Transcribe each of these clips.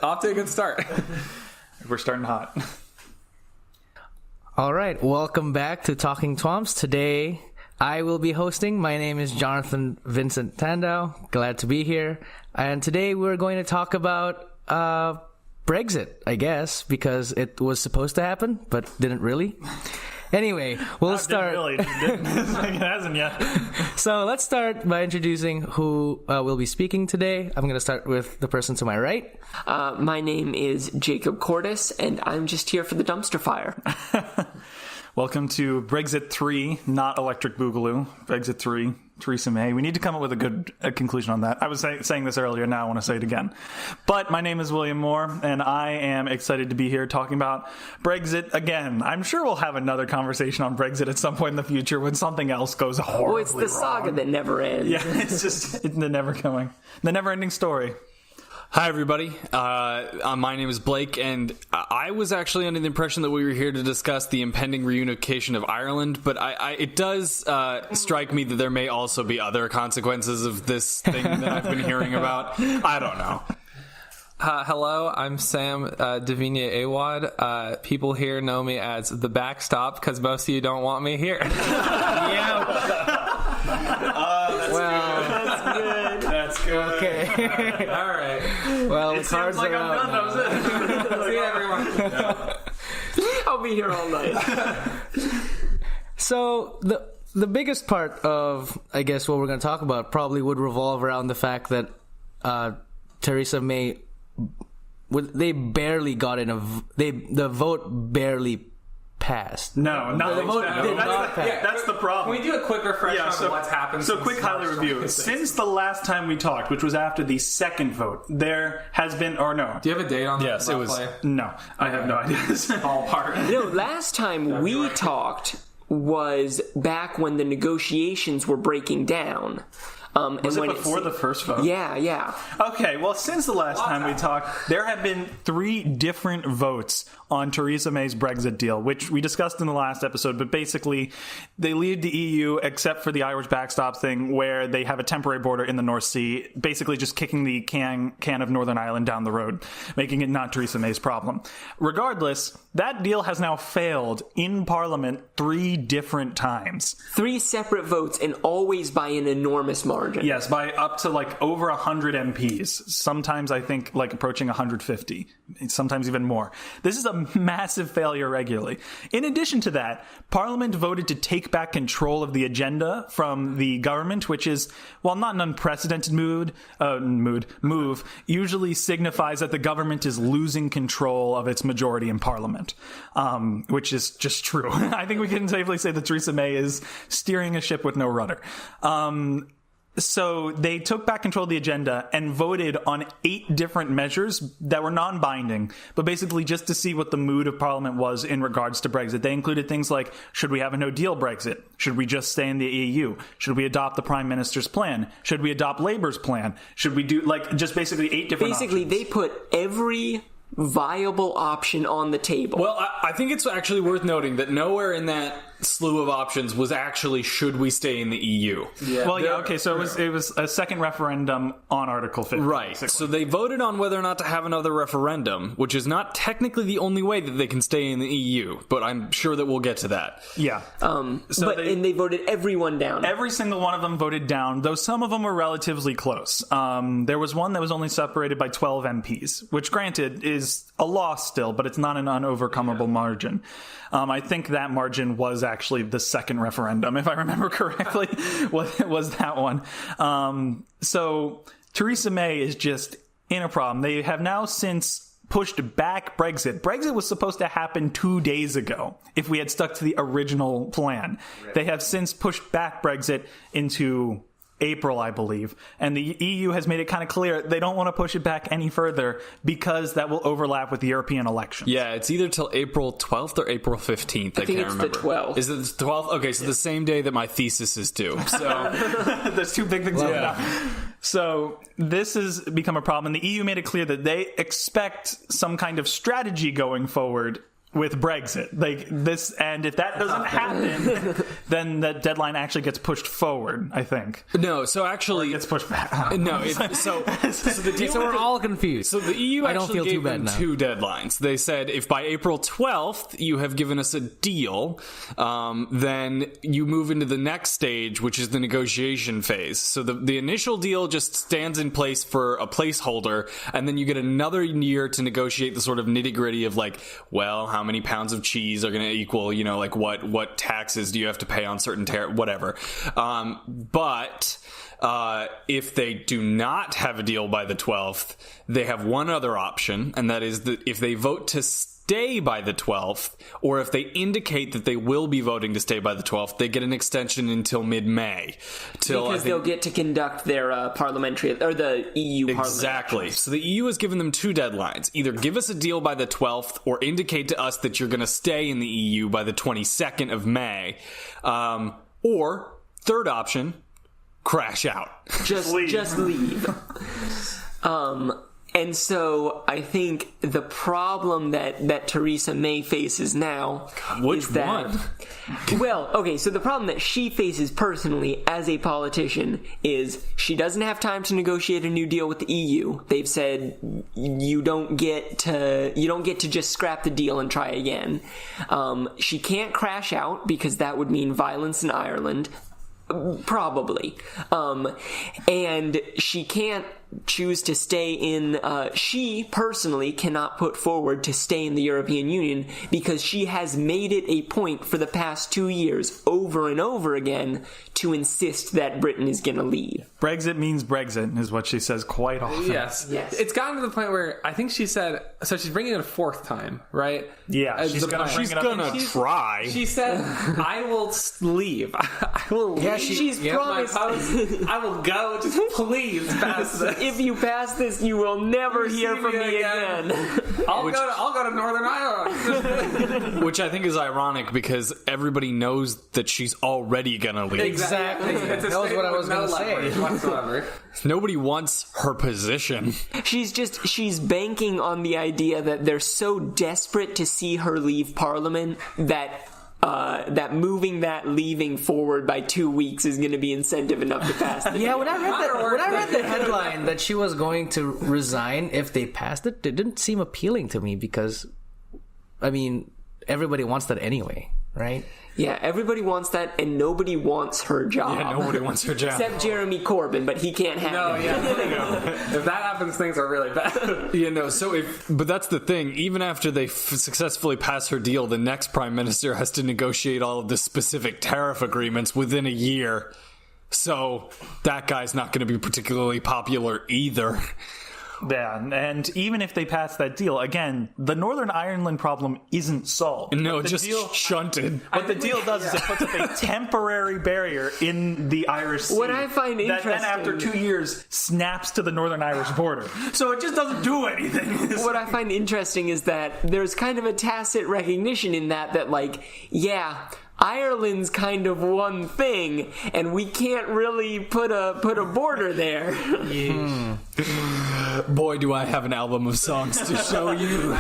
Off to a good start. We're starting hot. All right, welcome back to Talking TWAMPs. Today, I will be hosting. My name is Jonathan Vincent Tandau. Glad to be here. And today we're going to talk about Brexit, I guess, because it was supposed to happen, but didn't really. Anyway, we'll start. It hasn't yet. So let's start by introducing who will be speaking today. I'm going to start with the person to my right. My name is Jakob Cordis, and I'm just here for the dumpster fire. Welcome to Brexit 3, not Electric Boogaloo. Brexit 3, Theresa May. We need to come up with a conclusion on that. I was saying this earlier, now I want to say it again. But my name is William Moore, and I am excited to be here talking about Brexit again. I'm sure we'll have another conversation on Brexit at some point in the future when something else goes horribly Well, it's the saga that never ends. Yeah, it's the never-ending story. Hi, everybody. My name is Blake, and I was actually under the impression that we were here to discuss the impending reunification of Ireland, but it does strike me that there may also be other consequences of this thing that I've been hearing about. I don't know. Hello, I'm Sam Davinia Awad. People here know me as the backstop because most of you don't want me here. That's good. Okay. All right. Well, It sounds like I'm done. That was it. See you, everyone. I'll be here all night. So the biggest part of, I guess, what we're going to talk about probably would revolve around the fact that Theresa May, they barely got in the vote barely passed. No, not the vote did not pass. That's the problem. Can we do a quick refresher on what's happened? So quick highlight review. Since the last time we talked, which was after the second vote, there has been, or no. Do you have a date on that? Yes, it was. No, I have no idea. Ballpark. No, last time we talked was back when the negotiations were breaking down. Was it before the first vote? Yeah. Okay, well, since the last time we talked, there have been 3 different votes on Theresa May's Brexit deal, which we discussed in the last episode, but basically they leave the EU except for the Irish backstop thing where they have a temporary border in the North Sea, basically just kicking the can of Northern Ireland down the road, making it not Theresa May's problem. Regardless, that deal has now failed in Parliament 3 different times. 3 separate votes, and always by an enormous margin. Yes, by up to over 100 MPs. Sometimes I think approaching 150, sometimes even more. This is a massive failure regularly. In addition to that, Parliament voted to take back control of the agenda from the government, which is, while not an unprecedented move, usually signifies that the government is losing control of its majority in Parliament, which is just true. I think we can safely say that Theresa May is steering a ship with no rudder. So they took back control of the agenda and voted on 8 different measures that were non-binding, but basically just to see what the mood of Parliament was in regards to Brexit. They included things like, should we have a no-deal Brexit? Should we just stay in the EU? Should we adopt the Prime Minister's plan? Should we adopt Labour's plan? Should we do, just basically 8 different options? They put every viable option on the table. Well, I think it's actually worth noting that nowhere in that slew of options was actually, should we stay in the EU? Yeah. Well, yeah, okay, so it was a second referendum on Article 50. Right, basically. So they voted on whether or not to have another referendum, which is not technically the only way that they can stay in the EU, but I'm sure that we'll get to that. Yeah. And they voted everyone down. Every single one of them voted down, though some of them were relatively close. There was one that was only separated by 12 MPs, which granted is a loss still, but it's not an unovercomable margin. I think that margin was actually the second referendum, if I remember correctly, was that one. So Theresa May is just in a problem. They have now since pushed back Brexit. Brexit was supposed to happen 2 days ago if we had stuck to the original plan. Right. They have since pushed back Brexit into April, I believe. And the EU has made it kind of clear they don't want to push it back any further because that will overlap with the European elections. Yeah, it's either till April 12th or April 15th. I think can't it's remember. the 12th. Is it the 12th? Okay, so the same day that my thesis is due. So there's two big things going on. So this has become a problem. And the EU made it clear that they expect some kind of strategy going forward with Brexit. Like this, and if that doesn't happen, then the deadline actually gets pushed forward, I think. No, so actually... It gets pushed back. No, so the deal So we're all confused. So the EU I don't actually feel too gave bad them now. 2 deadlines. They said if by April 12th you have given us a deal, then you move into the next stage, which is the negotiation phase. So the initial deal just stands in place for a placeholder, and then you get another year to negotiate the sort of nitty-gritty of like, well, how many pounds of cheese are going to equal, you know, like what taxes do you have to pay on certain whatever. But if they do not have a deal by the 12th, they have one other option, and that is that if they vote to stay by the 12th, or if they indicate that they will be voting to stay by the 12th, they get an extension until mid-May. Because they'll get to conduct their parliamentary, or the EU parliament. Exactly. So the EU has given them 2 deadlines. Either give us a deal by the 12th, or indicate to us that you're going to stay in the EU by the 22nd of May. Or, third option, crash out. Just leave. And so I think the problem that Theresa May faces now Which is that... one? Well, okay, so the problem that she faces personally as a politician is she doesn't have time to negotiate a new deal with the EU. They've said you don't get to just scrap the deal and try again. She can't crash out because that would mean violence in Ireland. Probably. And she can't choose to stay in, she personally cannot put forward to stay in the European Union because she has made it a point for the past 2 years over and over again to insist that Britain is going to leave. Brexit means Brexit is what she says quite often. Yes. It's gotten to the point where I think she said, so she's bringing it a 4th time, right? Yeah, she's gonna try. She said, I will leave. I will leave. Yeah, She's my promised... post. I will go. Just please pass this. If you pass this, you will never hear from me again. I'll go to Northern Ireland. Which I think is ironic because everybody knows that she's already gonna leave. Exactly. It's a That was what I was statement going with to no leverage say. whatsoever. Nobody wants her position. She's banking on the idea that they're so desperate to see her leave Parliament that leaving forward by 2 weeks is going to be incentive enough to pass the Yeah, deal. when I read the headline that she was going to resign if they passed it, it didn't seem appealing to me because, I mean, everybody wants that anyway, right? Yeah, everybody wants that, and nobody wants her job. Yeah, nobody wants her job. Except Jeremy Corbyn, but he can't have No, it. yeah. If that happens, things are really bad. You know, but that's the thing. Even after they successfully pass her deal, the next prime minister has to negotiate all of the specific tariff agreements within a year. So that guy's not going to be particularly popular either. Yeah, and even if they pass that deal, again, the Northern Ireland problem isn't solved. No, But the just deal, shunted. What the deal does is it puts up a temporary barrier in the Irish Sea. What I find that then after interesting- 2 years snaps to the Northern Irish border. So it just doesn't do anything. What I find interesting is that there's kind of a tacit recognition in that like, yeah, Ireland's kind of one thing, and we can't really put a border there. Boy, do I have an album of songs to show you.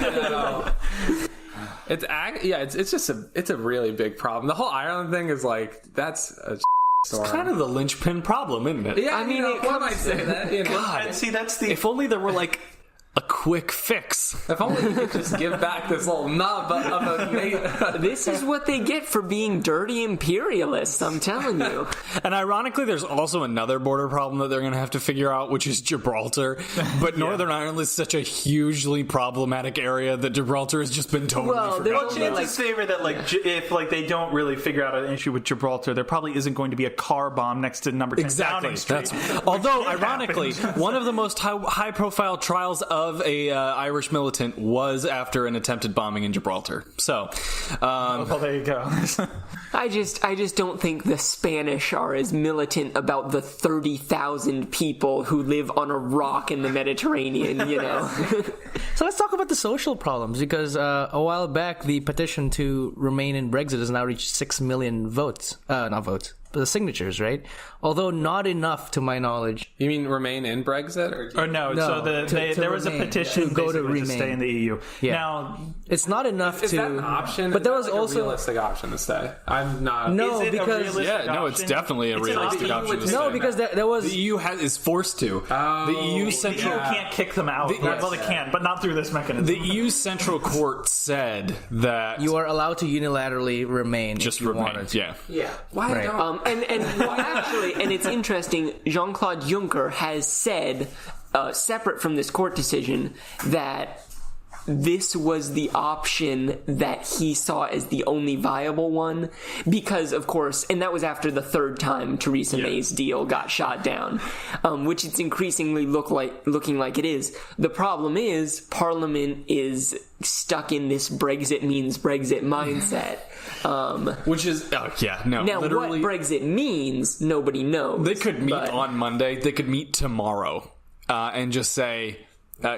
It's just a really big problem. The whole Ireland thing is like, that's a story. It's kind of the linchpin problem, isn't it? Yeah, I mean, it one comes- might say that. You know? God, And see, that's the... if only there were like a quick fix. If only we could just give back this little nub of a... This is what they get for being dirty imperialists, I'm telling you. And ironically, there's also another border problem that they're going to have to figure out, which is Gibraltar. But Northern Ireland is such a hugely problematic area that Gibraltar has just been totally Well, there's forgotten. only Chances favor that, like, if like they don't really figure out an issue with Gibraltar, there probably isn't going to be a car bomb next to number 10 Exactly. Downing Street. Although, Which did ironically, happen. one of the most high-profile trials of a Irish militant was after an attempted bombing in Gibraltar. So, well, there you go. I just don't think the Spanish are as militant about the 30,000 people who live on a rock in the Mediterranean, you know. So let's talk about the social problems because a while back the petition to remain in Brexit has now reached 6 million votes. Not votes. signatures, right? Although not enough, to my knowledge. You mean remain in Brexit? Or no, No, so to there was a remain, petition to go to basically to remain. stay in the EU. Yeah. Now, It's not enough Is to. that an option? But there Is was that, like, also a realistic option to stay. I'm not. No, is it a because- realistic Yeah, no, it's option? definitely a It's realistic EU option would to say no, stay. because there was. The EU is forced to. The EU the Central EU can't kick them out. Well, they can, but not through this mechanism. the EU Central Court said that You are allowed to unilaterally remain. just if you remain. wanted to. Yeah. Yeah. Why Right. don't? And well, actually, and it's interesting, Jean-Claude Juncker has said, separate from this court decision, that this was the option that he saw as the only viable one because, of course, and that was after the third time Theresa May's deal got shot down, which it's increasingly looking like it is. The problem is Parliament is stuck in this Brexit means Brexit mindset. Which is Now, literally what Brexit means, nobody knows. they could meet but- on Monday. They could meet tomorrow and just say,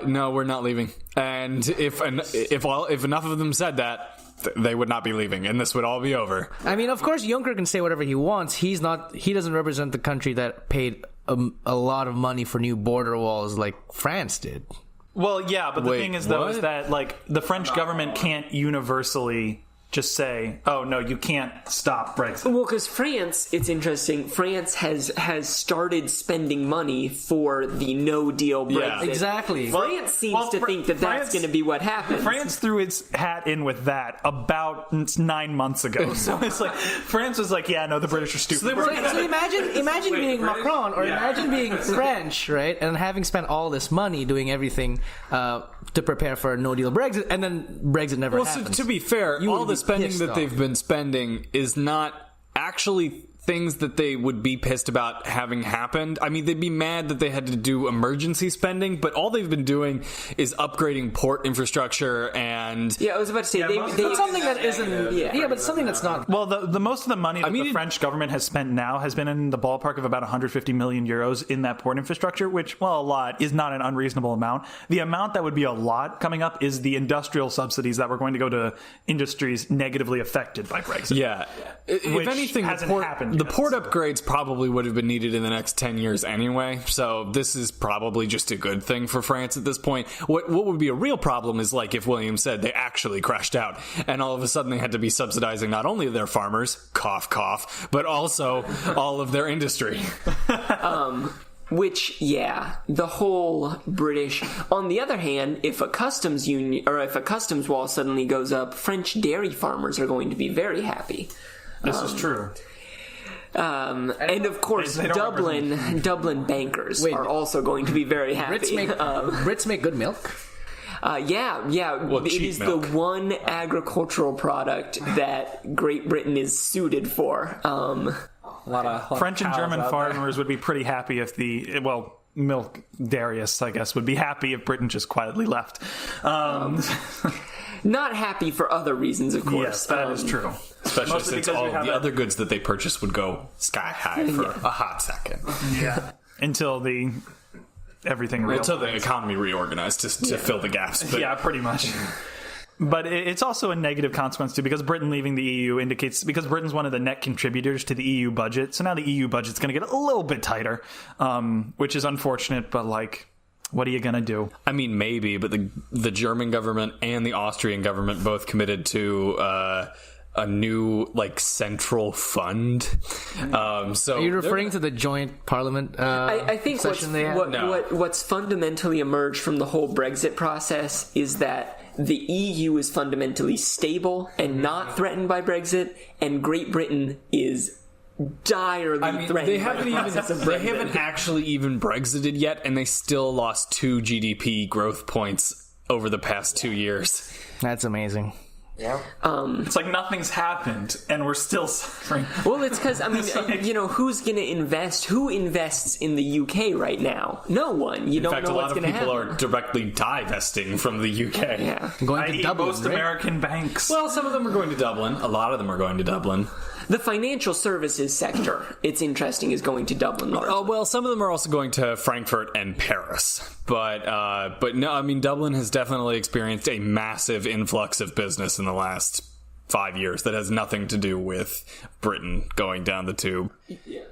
"No, we're not leaving." And if enough of them said that, they would not be leaving, and this would all be over. I mean, of course, Juncker can say whatever he wants. He doesn't represent the country that paid a lot of money for new border walls like France did. Well, yeah, but the Wait, thing is, though, is what? that like the French government can't universally just say, "Oh no, you can't stop Brexit." Well, because France, it's interesting. France has started spending money for the No Deal Brexit. Yeah. Exactly. France seems to think that France- that's going to be what happens. France threw its hat in with that about 9 months ago. So it's like France was like, "Yeah, no, the British are stupid." So imagine being Macron or imagine being French, right? And having spent all this money doing everything to prepare for a no deal Brexit, and then Brexit never Well, so happens. to be fair, You all would the be spending pissed that off. they've been spending is not actually things that they would be pissed about having happened. I mean, they'd be mad that they had to do emergency spending, but all they've been doing is upgrading port infrastructure and Yeah, I was about to say most they of something that isn't. Yeah. But something that's not. Well, the most of the money that mean, the French government has spent now has been in the ballpark of about 150 million euros in that port infrastructure, which, well, a lot is not an unreasonable amount. The amount that would be a lot coming up is the industrial subsidies that were going to go to industries negatively affected by Brexit. yeah. If Which anything, hasn't happened the yet, port so. upgrades probably would have been needed in the next 10 years anyway. So this is probably just a good thing for France at this point. What would be a real problem is like if William said they actually crashed out and all of a sudden they had to be subsidizing not only their farmers, cough, cough, but also all of their industry. Which, yeah, the whole British. On the other hand, if a customs union or if a customs wall suddenly goes up, French dairy farmers are going to be very happy. This is true. And of course, They don't Dublin bankers Wait. are also going to be very happy. Brits make good milk. Yeah. It cheap is milk. the one agricultural product that Great Britain is suited for. A lot of French and cows German out there. farmers would be pretty happy if milk Darius, I guess, would be happy if Britain just quietly left. Not happy for other reasons, of course. Yes, that is true. Especially Mostly since because all we of have the a- other goods that they purchased would go sky high for a hot second. Until everything Until the economy reorganized to fill the gaps. But Yeah, pretty much. But it's also a negative consequence too, because Britain leaving the EU indicates, because Britain's one of the net contributors to the EU budget, so now the EU budget's going to get a little bit tighter, which is unfortunate, but like, what are you going to do? I mean, maybe, but the German government and the Austrian government both committed to a new Are central fund. you referring to the joint parliament I think session they had? what's fundamentally emerged from the whole Brexit process is that the EU is fundamentally stable and not threatened by Brexit, and Great Britain is direly threatened they by haven't the even process of they Brexit. haven't actually even Brexited yet, and they still lost 2 GDP growth points over the past 2 years. That's amazing. It's like nothing's happened, and we're still suffering. Well, it's because, I mean, who's going to invest? Who invests in the UK right now? No one. You In don't fact, a know lot what's of going to people happen. are directly divesting from the UK. Yeah. Going to I.e. Dublin, most right? American banks. Well, some of them are going to Dublin. A lot of them are going to Dublin. The financial services sector, it's interesting, is going to Dublin. Oh, well, some of them are also going to Frankfurt and Paris. But no, I mean, Dublin has definitely experienced a massive influx of business in the last 5 years that has nothing to do with Britain going down the tube.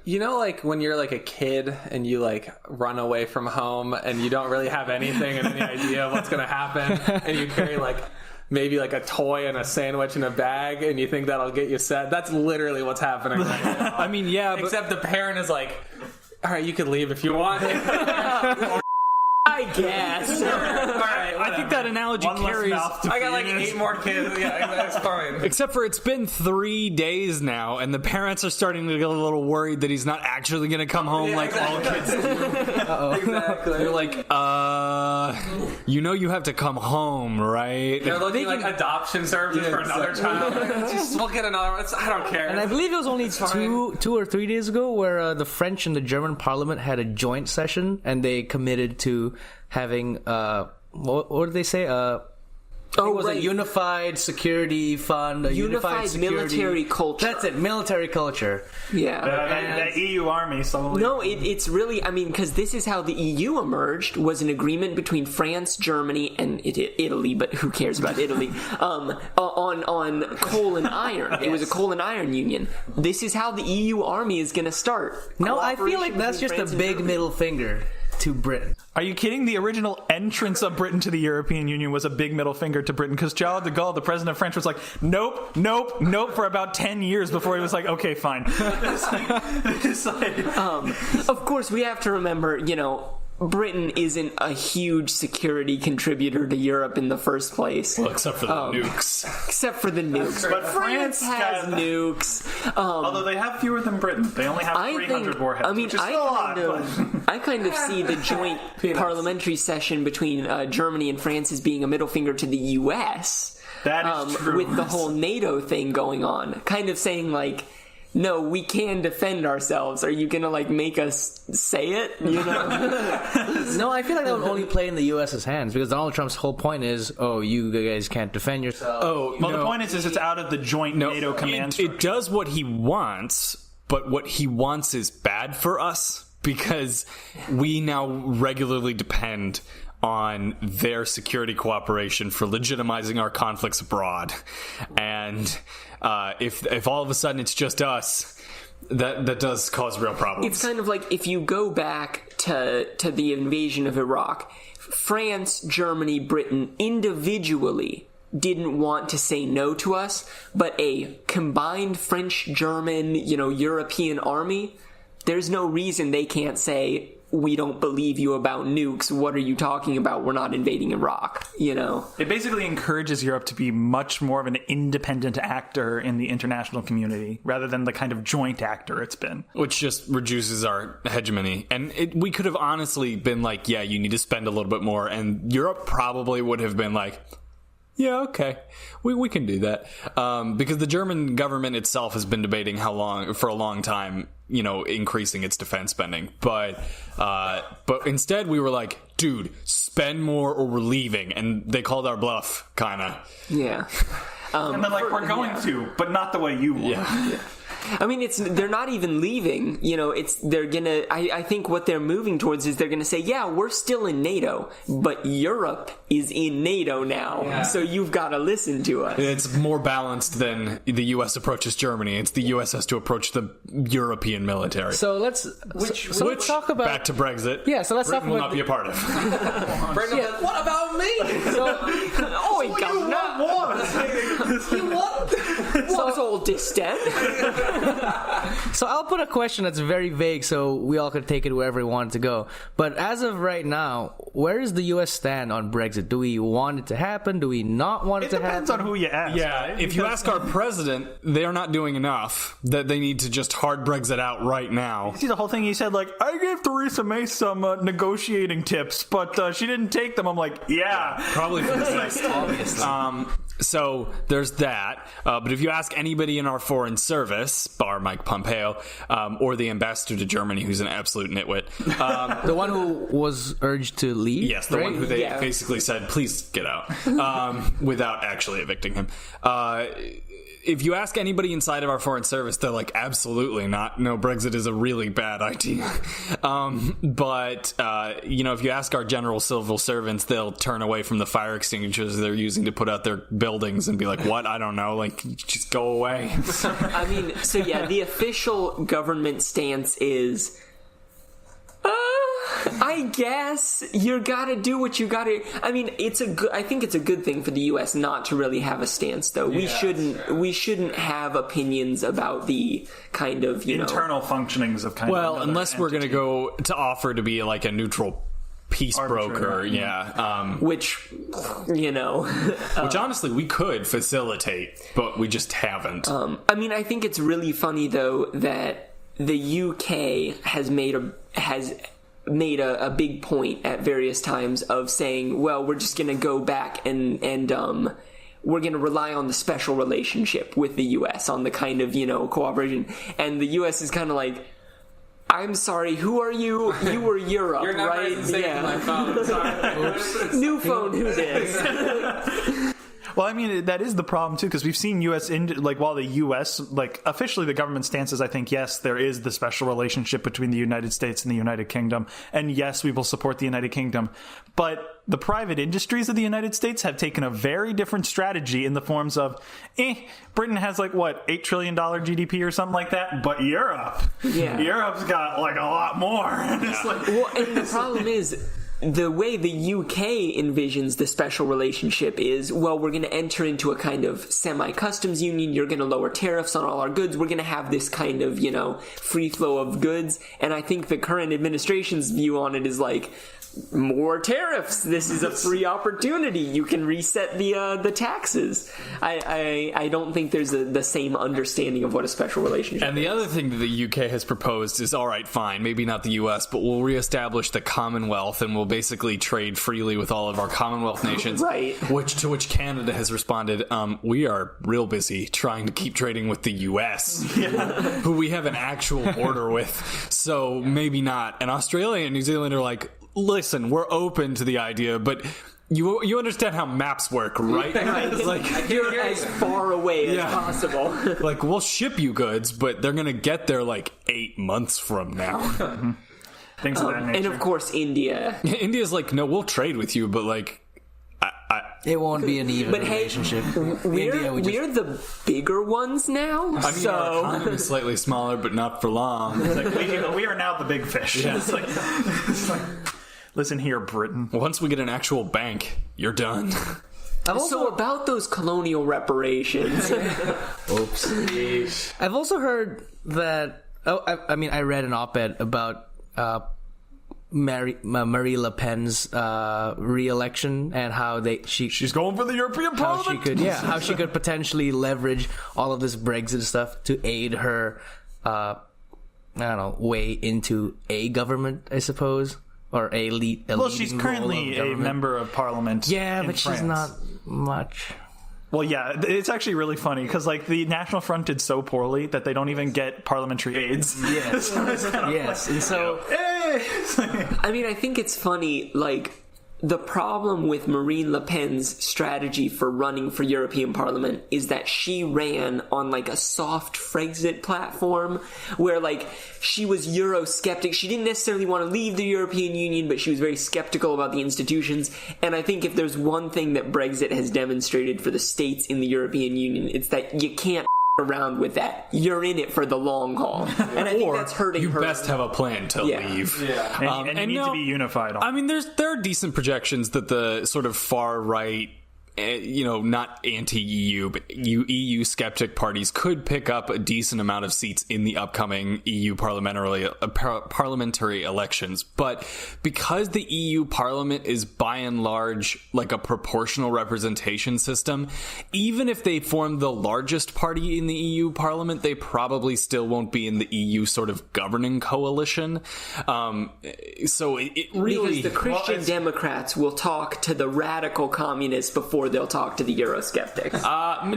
You know, like when you're like a kid and you like run away from home and you don't really have anything and any idea of what's going to happen, and you carry like maybe like a toy and a sandwich in a bag and you think that'll get you set. That's literally what's happening right now. I mean, yeah, except the parent is like, all right, you can leave if you want. I guess. All right, I think that analogy One less carries. mouth to I got like feed. 8 more kids. Yeah, that's fine. Except for it's been 3 days now, and the parents are starting to get a little worried that he's not actually going to come home all kids do. Exactly. They're like, you know you have to come home, right? They're looking like adoption services for another child. Just we'll get another one. I don't care. And I believe it was only two or 3 days ago where the French and the German Parliament had a joint session, and they committed to having what did they say? Was a unified security fund, a unified security, military culture. That's it, military culture. Yeah. The EU army. So No, it's really, I mean, because this is how the EU emerged, was an agreement between France, Germany, and Italy, but who cares about Italy, on coal and iron. It was a coal and iron union. This is how the EU army is going to start. No, I feel like Cooperation that's between just a France and big Germany. middle finger to Britain. Are you kidding? The original entrance of Britain to the European Union was a big middle finger to Britain because Charles de Gaulle, the president of France, was like, nope, nope, nope, for about 10 years before he was like, okay, fine. Of course, we have to remember, Britain isn't a huge security contributor to Europe in the first place. Well, except for the nukes. Except for the nukes. But France has got- nukes. Although they have fewer than Britain. They only have 300 warheads, which is still a lot. I kind of see the joint parliamentary session between Germany and France as being a middle finger to the U.S. That is true. With the whole NATO thing going on. Kind of saying, like, no, we can defend ourselves. Are you gonna make us say it? No, I feel like that would only play in the U.S.'s hands because Donald Trump's whole point is, you guys can't defend yourselves. Oh, Well, the point is it's out of the joint NATO command structure. It does what he wants, but what he wants is bad for us because we now regularly depend on their security cooperation for legitimizing our conflicts abroad. And if all of a sudden it's just us, that does cause real problems. It's kind of like if you go back to the invasion of Iraq, France, Germany, Britain individually didn't want to say no to us, but a combined French-German, European army, there's no reason they can't say, we don't believe you about nukes. What are you talking about? We're not invading Iraq, It basically encourages Europe to be much more of an independent actor in the international community rather than the kind of joint actor it's been. Which just reduces our hegemony. And we could have honestly been like, yeah, you need to spend a little bit more. And Europe probably would have been like, yeah, okay, we can do that. Because the German government itself has been debating for a long time, increasing its defense spending. But instead we were like, dude, spend more or we're leaving. And they called our bluff, kind of. Yeah. And then we're going to, but not the way you want. Yeah. I mean, they're not even leaving. They're gonna. I think what they're moving towards is they're gonna say, yeah, we're still in NATO, but Europe is in NATO now, so you've got to listen to us. It's more balanced than the U.S. approaches Germany. It's the U.S. has to approach the European military. So let's let's talk about back to Brexit. Yeah, so let's Britain talk will about not be a part of. What about me? Oh, what's all distant? So I'll put a question that's very vague so we all could take it wherever we want it to go. But as of right now, where does the U.S. stand on Brexit? Do we want it to happen? Do we not want it, to happen? It depends on who you ask. Yeah, right? if you ask our president, they are not doing enough. That they need to just hard Brexit out right now. See the whole thing he said, I gave Theresa May some negotiating tips, but she didn't take them. I'm like, yeah. Probably for the best, obviously. So there's that. But if you ask anybody in our foreign service, bar Mike Pompeo, or the ambassador to Germany, who's an absolute nitwit, The one who was urged to leave. Yes, the right? one who they Yeah. basically said, please get out, without actually evicting him. If you ask anybody inside of our foreign service, they're like, absolutely not. No, Brexit is a really bad idea. But if you ask our general civil servants, they'll turn away from the fire extinguishers they're using to put out their buildings and be like, what? I don't know. Like, just go away. I mean, so yeah, the official government stance is, I guess you gotta do what you gotta. I mean, I think it's a good thing for the U.S. not to really have a stance, though. We shouldn't have opinions about the kind of internal functionings of kind of. Well, unless we're going to go to offer to be like a neutral peace broker, yeah. Which honestly we could facilitate, but we just haven't. I mean, I think it's really funny though that the UK has made a big point at various times of saying, well, we're just going to go back and we're going to rely on the special relationship with the US on the kind of, cooperation. And the US is kind of like, I'm sorry, who are you? You were Europe, You're not right? my phone. Sorry. New phone, who dis? Well, I mean, that is the problem, too, because we've seen while the U.S., officially the government stance is, I think, yes, there is the special relationship between the United States and the United Kingdom, and yes, we will support the United Kingdom. But the private industries of the United States have taken a very different strategy in the forms of, Britain has, $8 trillion GDP or something like that, but Europe's got, a lot more. And it's Well, and the problem is, the way the UK envisions the special relationship is, well, we're going to enter into a kind of semi-customs union, you're going to lower tariffs on all our goods, we're going to have this kind of, free flow of goods, and I think the current administration's view on it is like, more tariffs. This is a free opportunity. You can reset the taxes. I don't think there's the same understanding of what a special relationship And the other thing that the UK has proposed is, all right, fine, maybe not the US, but we'll reestablish the Commonwealth and we'll basically trade freely with all of our Commonwealth nations. Right. To which Canada has responded, we are real busy trying to keep trading with the US, who we have an actual border with, so maybe not. And Australia and New Zealand are like, listen, we're open to the idea, but you understand how maps work, right? It's like, You're as far away as possible. we'll ship you goods, but they're gonna get there 8 months from now. things of that nature. And of course, India. India's like, no, we'll trade with you, but It won't be an even But hey, relationship. we're the bigger ones now. our economy is slightly smaller, but not for long. we are now the big fish. Yeah. It's like, listen here, Britain. Once we get an actual bank, you're done. So about those colonial reparations. Oops. I've also heard that. I read an op-ed about Marie Le Pen's re-election and how she's going for the European Parliament. How she could potentially leverage all of this Brexit stuff to aid her, way into a government, I suppose, or a lead. Well, she's currently a member of Parliament. Yeah, but France. she's not much. Well, yeah, it's actually really funny because the National Front did so poorly that they don't even get parliamentary aids. Yes, yes, and so. I mean, I think it's funny, the problem with Marine Le Pen's strategy for running for European Parliament is that she ran on a soft Frexit platform where she was Eurosceptic. She didn't necessarily want to leave the European Union, but she was very skeptical about the institutions. And I think if there's one thing that Brexit has demonstrated for the states in the European Union, it's that you can't around with that. You're in it for the long haul. And I think that's hurting her. You best have a plan to leave. Yeah. And you need to be unified on. I mean, there are decent projections that the sort of far right, not anti-EU, but EU skeptic parties could pick up a decent amount of seats in the upcoming EU parliamentary elections. But because the EU Parliament is by and large a proportional representation system, even if they form the largest party in the EU Parliament, they probably still won't be in the EU sort of governing coalition. So it really... Because the Christian Democrats will talk to the radical communists before before they'll talk to the Eurosceptics.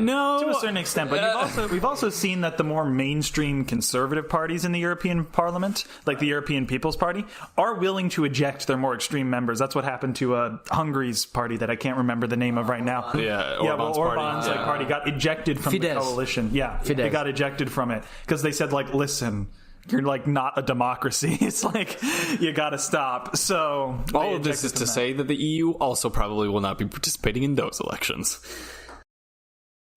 No. To a certain extent, but we've also seen that the more mainstream conservative parties in the European Parliament, like the European People's Party, are willing to eject their more extreme members. That's what happened to Hungary's party that I can't remember the name of right now. Orban's Orban's party got ejected from the coalition. Yeah, Fidesz. They got ejected from it because they said, like, listen, you're like not a democracy. It's like you got to stop. So all of this is to say that the EU also probably will not be participating in those elections.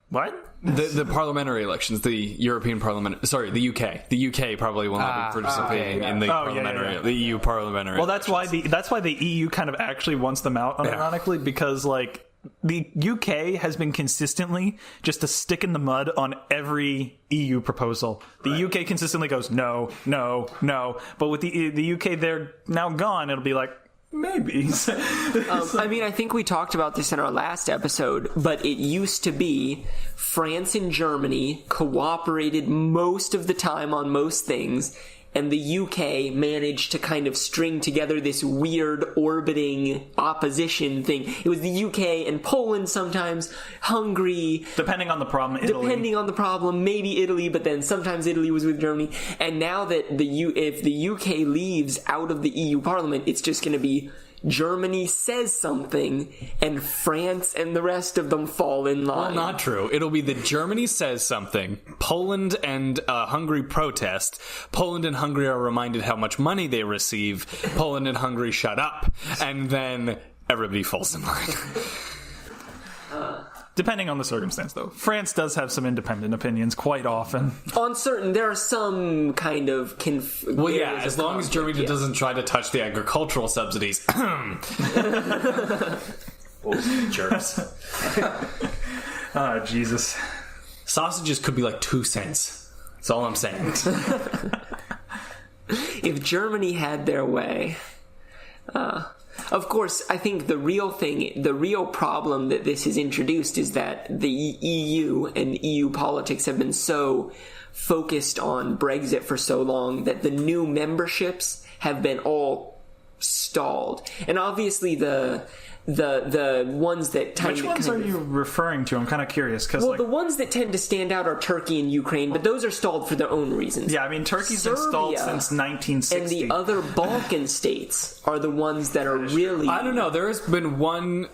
What? The parliamentary elections, the European Parliament, sorry, the UK. The UK probably will not be participating in the parliamentary, the EU parliamentary. Well, elections. that's why the EU kind of actually wants them out, unironically, because like the UK has been consistently just a stick in the mud on every EU proposal. The UK consistently goes no, no, no, but with the UK, they're now gone. It'll be like, maybe. I mean, I think we talked about this in our last episode, but it used to be France and Germany cooperated most of the time on most things, and the UK managed to kind of string together this weird orbiting opposition thing. It was the UK and Poland sometimes, Hungary. Depending on the problem, Italy. Depending on the problem, maybe Italy, but then sometimes Italy was with Germany. And now that if the UK leaves out of the EU Parliament, it's just going to be Germany says something, and France and the rest of them fall in line. Well, not true. It'll be that Germany says something, Poland and Hungary protest, Poland and Hungary are reminded how much money they receive, Poland and Hungary shut up, and then everybody falls in line. Depending on the circumstance, though. France does have some independent opinions quite often. On certain, there are some kind of... well, yeah, as long as Germany doesn't try to touch the agricultural subsidies. Jerks. Oh, Jesus. Sausages could be like 2 cents. That's all I'm saying. If Germany had their way... Of course, I think the real problem that this has introduced is that the EU and EU politics have been so focused on Brexit for so long that the new memberships have been all stalled. And obviously the ones that tend Which ones are you referring to? I'm kind of curious. Well, the ones that tend to stand out are Turkey and Ukraine, but those are stalled for their own reasons. Yeah, I mean, Turkey's been stalled since 1960. And the other Balkan states are the ones that are really... I don't know. There has been one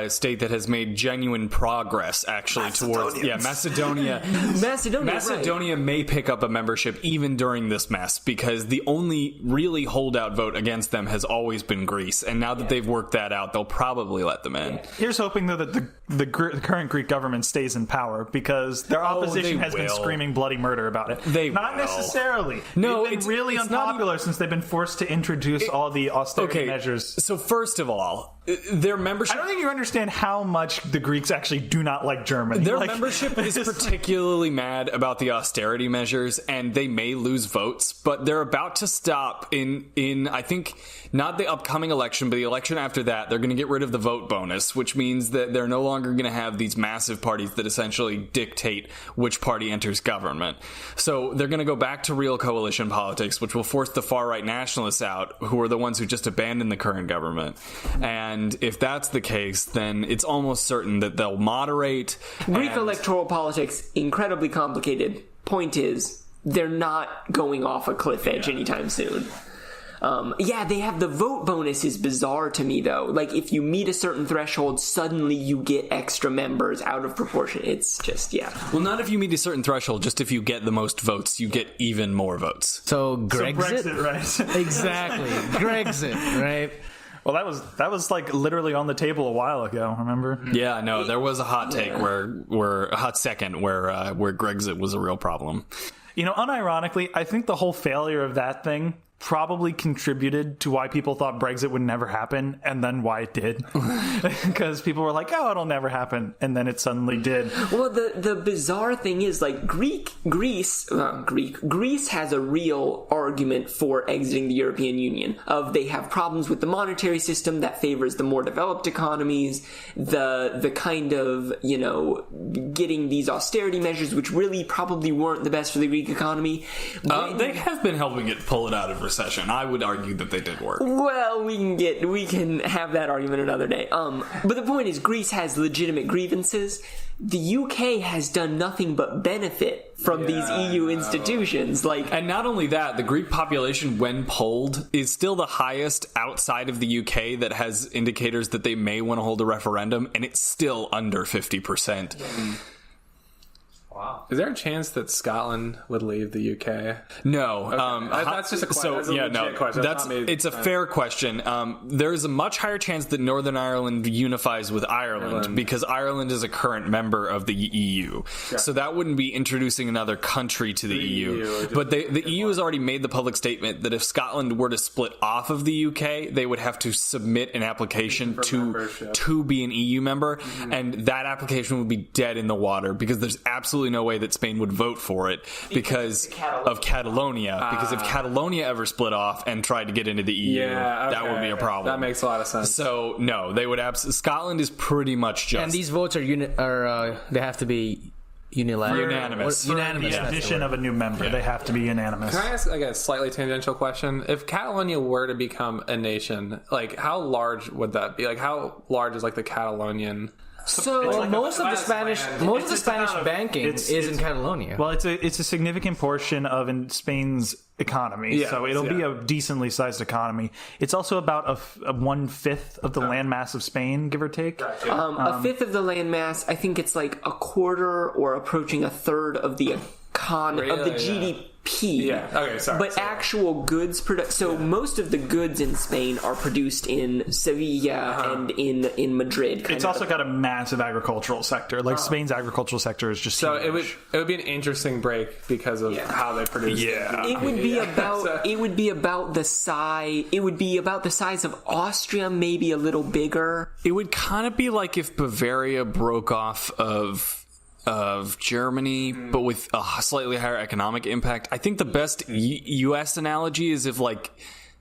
state that has made genuine progress, actually, towards... Yeah, Macedonia. Macedonia may pick up a membership even during this mess, because the only really holdout vote against them has always been Greece. And now that they've worked that out, they'll probably let them in. Here's hoping, though, that the current Greek government stays in power, because their opposition has been screaming bloody murder about it. Not necessarily. No, they've been really unpopular since they've been forced to introduce all the austerity measures. So first of all, their membership... I don't think you understand how much the Greeks actually do not like Germany. Their membership is particularly mad about the austerity measures, and they may lose votes, but they're about to stop in I think, not the upcoming election, but the election after that. They're going to get rid of the vote bonus, which means that they're no longer going to have these massive parties that essentially dictate which party enters government. So they're going to go back to real coalition politics, which will force the far-right nationalists out, who are the ones who just abandoned the current government. And if that's the case, then it's almost certain that they'll moderate. Greek electoral politics, incredibly complicated. Point is, they're not going off a cliff edge anytime soon. They have the vote bonus is bizarre to me, though. Like, if you meet a certain threshold, suddenly you get extra members out of proportion. It's just, Well, not if you meet a certain threshold, just if you get the most votes, you get even more votes. So Brexit, right? Exactly. Brexit, right? Well, that was like literally on the table a while ago, remember? Yeah, no, there was a hot take where a hot second where Brexit was a real problem. You know, unironically, I think the whole failure of that thing probably contributed to why people thought Brexit would never happen, and then why it did. Because people were like, oh, it'll never happen, and then it suddenly did. Well, the bizarre thing is, like, Greece has a real argument for exiting the European Union. They have problems with the monetary system that favors the more developed economies, the kind of, getting these austerity measures, which really probably weren't the best for the Greek economy. They have been helping it pull it out of recession. I would argue that they did work. Well, we can have that argument another day. But the point is, Greece has legitimate grievances. The UK has done nothing but benefit from these EU institutions. And not only that, the Greek population, when polled, is still the highest outside of the UK that has indicators that they may want to hold a referendum, and it's still under 50%. Wow. Is there a chance that Scotland would leave the UK? No. Okay. That's just a question. It's a fair question. There's a much higher chance that Northern Ireland unifies with Ireland because Ireland is a current member of the EU. Yeah. So that wouldn't be introducing another country to the EU. But the EU has already made the public statement that if Scotland were to split off of the UK, they would have to submit an application to be an EU member. Mm-hmm. And that application would be dead in the water because there's absolutely no way that Spain would vote for it because of Catalonia. Because if Catalonia ever split off and tried to get into the EU, that would be a problem. That makes a lot of sense. So no, they would Scotland is pretty much just. And these votes are they have to be unanimous. Unanimous. The addition of a new member, they have to be unanimous. Can I ask a slightly tangential question? If Catalonia were to become a nation, how large would that be? How large is the Catalonian? So most of the Spanish banking is in Catalonia. Well, it's a significant portion of Spain's economy, so it'll be a decently sized economy. It's also about a 1/5 of the landmass of Spain, give or take. A fifth of the landmass. I think it's a quarter or approaching a third of the economy of the GDP. Yeah. Okay. Sorry. But actual goods most of the goods in Spain are produced in Sevilla and in Madrid. It's also got a massive agricultural sector. Spain's agricultural sector is just so huge. it would be an interesting break because of how they produce. It would be about the size. It would be about the size of Austria, maybe a little bigger. It would kind of be like if Bavaria broke off of Germany, but with a slightly higher economic impact. I think the best U.S. analogy is if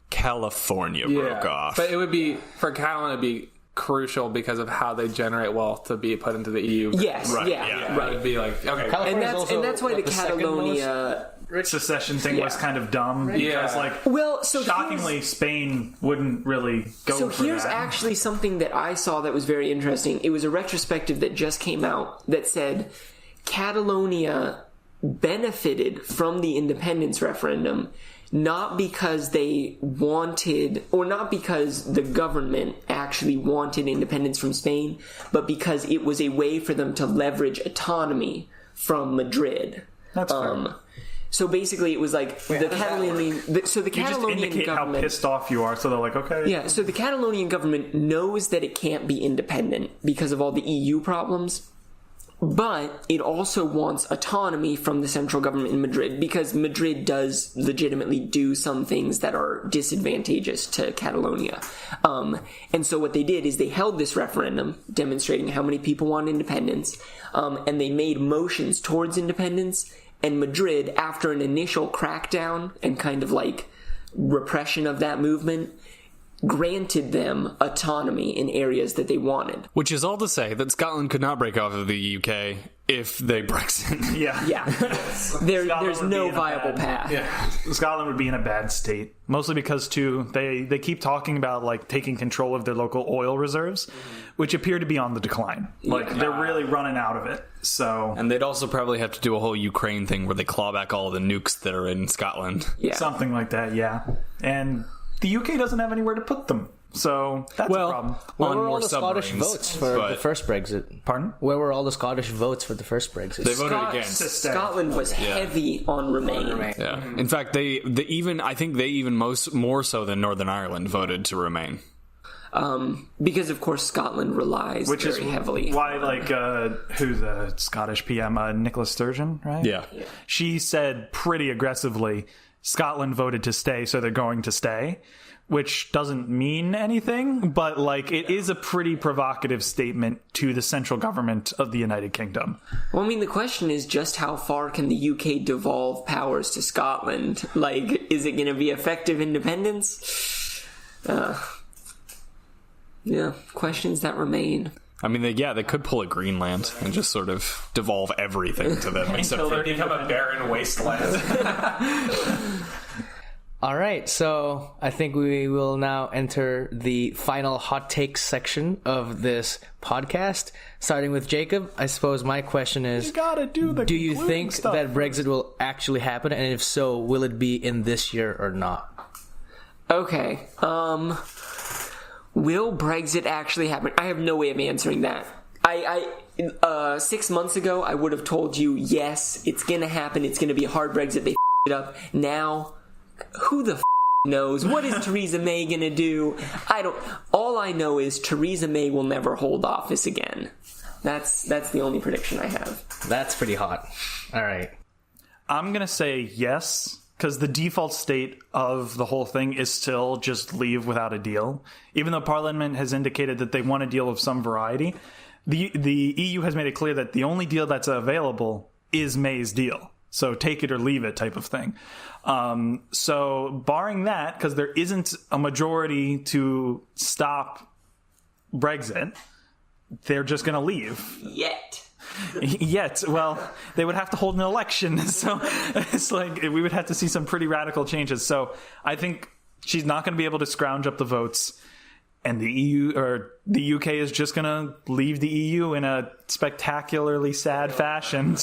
California broke off. But it would be for Catalan. It'd be crucial because of how they generate wealth to be put into the EU. Yes, right. It'd be and that's why the Catalonia secession thing was kind of dumb because shockingly Spain wouldn't really go so for here's that. Actually something that I saw that was very interesting. It was a retrospective that just came out that said Catalonia benefited from the independence referendum not because they wanted, or not because the government actually wanted independence from Spain, but because it was a way for them to leverage autonomy from Madrid. That's fair. So basically, it was the Catalonian. The Catalonian indicate government. How pissed off you are, so they're okay. Yeah. So the Catalonian government knows that it can't be independent because of all the EU problems, but it also wants autonomy from the central government in Madrid because Madrid does legitimately do some things that are disadvantageous to Catalonia. And so what they did is they held this referendum demonstrating how many people want independence, and they made motions towards independence. And Madrid, after an initial crackdown and kind of repression of that movement, granted them autonomy in areas that they wanted. Which is all to say that Scotland could not break off of the UK if they Brexit. Yeah. There's no viable path. Yeah. Scotland would be in a bad state. Mostly because, too, they keep talking about, taking control of their local oil reserves, which appear to be on the decline. They're really running out of it. So, and they'd also probably have to do a whole Ukraine thing where they claw back all of the nukes that are in Scotland. Yeah. Something like that, yeah. And the UK doesn't have anywhere to put them. So that's a problem. Where were all the Scottish votes for the first Brexit? Pardon? Where were all the Scottish votes for the first Brexit? They voted against. Scotland was heavy on Remain. Yeah. In fact, I think they even more so than Northern Ireland voted to remain. Because of course Scotland relies very heavily. Why, who's the Scottish PM? Nicola Sturgeon, right? Yeah. She said pretty aggressively, Scotland voted to stay, so they're going to stay. Which doesn't mean anything, but it is a pretty provocative statement to the central government of the United Kingdom. Well, I mean, the question is just how far can the UK devolve powers to Scotland? Is it going to be effective independence? Yeah, questions that remain. I mean, they could pull a Greenland and just sort of devolve everything to them. Until they become a barren wasteland. All right, so I think we will now enter the final hot takes section of this podcast. Starting with Jacob, I suppose my question is, do you think that Brexit will actually happen? And if so, will it be in this year or not? Okay. Will Brexit actually happen? I have no way of answering that. 6 months ago, I would have told you, yes, it's gonna happen. It's gonna be a hard Brexit. They it up. Now, who the knows? What is Theresa May gonna do? All I know is Theresa May will never hold office again. That's the only prediction I have. That's pretty hot. All right. I'm going to say yes, because the default state of the whole thing is still just leave without a deal. Even though Parliament has indicated that they want a deal of some variety, the EU has made it clear that the only deal that's available is May's deal. So take it or leave it type of thing. So barring that, because there isn't a majority to stop Brexit, they're just going to leave. Yet, well, they would have to hold an election. So it's like we would have to see some pretty radical changes. So I think she's not going to be able to scrounge up the votes. And the EU or the UK is just going to leave the EU in a spectacularly sad fashion.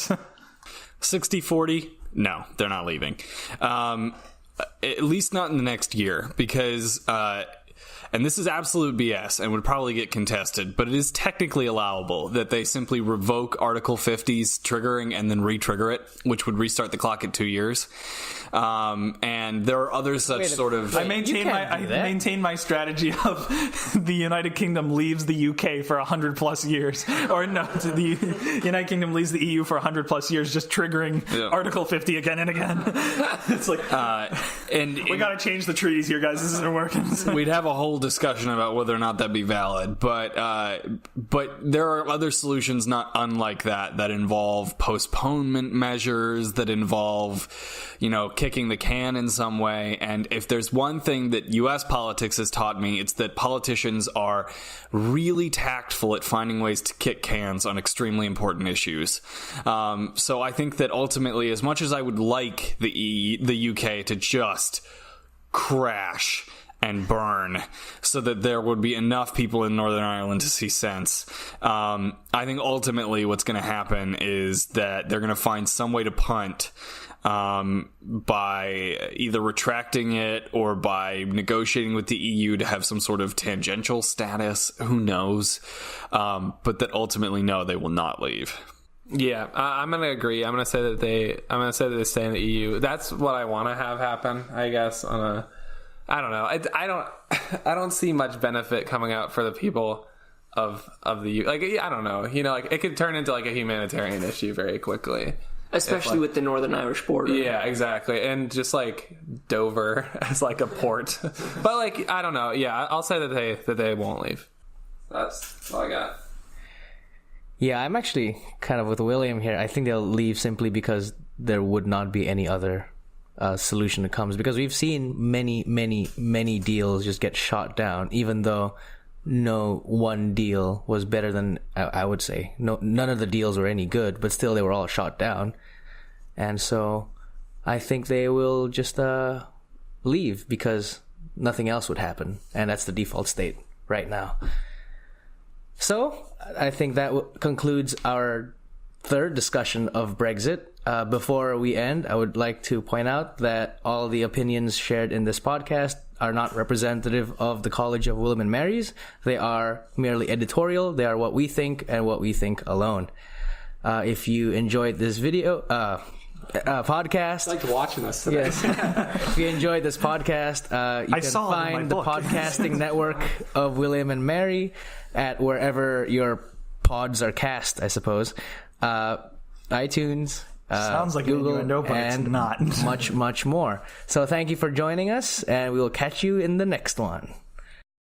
60-40? No, they're not leaving. At least not in the next year, because, and this is absolute BS and would probably get contested, but it is technically allowable that they simply revoke Article 50's triggering and then re-trigger it, which would restart the clock at 2 years. And there are other such sort of... I maintain my strategy of the United Kingdom leaves the UK for 100 plus years. Or no, the United Kingdom leaves the EU for 100 plus years, just triggering Article 50 again and again. It's like, we gotta change the treaties here, guys. This isn't working. We'd have a whole discussion about whether or not that'd be valid, but there are other solutions not unlike that involve postponement measures, that involve, kicking the can in some way. And if there's one thing that U.S. politics has taught me, it's that politicians are really tactful at finding ways to kick cans on extremely important issues. So I think that ultimately, as much as I would like the UK to just crash and burn so that there would be enough people in Northern Ireland to see sense, I think ultimately what's going to happen is that they're going to find some way to punt by either retracting it or by negotiating with the EU to have some sort of tangential status. Who knows? But that ultimately, no, they will not leave. Yeah, I'm gonna agree. I'm gonna say that they stay in the EU. That's what I want to have happen, I guess. I don't know. I don't see much benefit coming out for the people of the EU. Like, I don't know. It could turn into like a humanitarian issue very quickly. Especially with the Northern Irish border. Yeah, exactly. And just like Dover as like a port. But like, I don't know. Yeah, I'll say that they won't leave. That's all I got. Yeah, I'm actually kind of with William here. I think they'll leave simply because there would not be any other solution that comes. Because we've seen many deals just get shot down, even though no one deal was better than, I would say. None of the deals were any good, but still they were all shot down. And so I think they will just leave because nothing else would happen. And that's the default state right now. So I think that concludes our third discussion of Brexit. Before we end, I would like to point out that all the opinions shared in this podcast are not representative of the College of William and Mary's. They are merely editorial. They are what we think and what we think alone. If you enjoyed this video, podcast. I liked watching this today. Yes. If you enjoyed this podcast, you can find the podcasting network of William and Mary at wherever your pods are cast, I suppose. iTunes, sounds like Google, an innuendo, but and it's not. much more. So thank you for joining us, and we will catch you in the next one.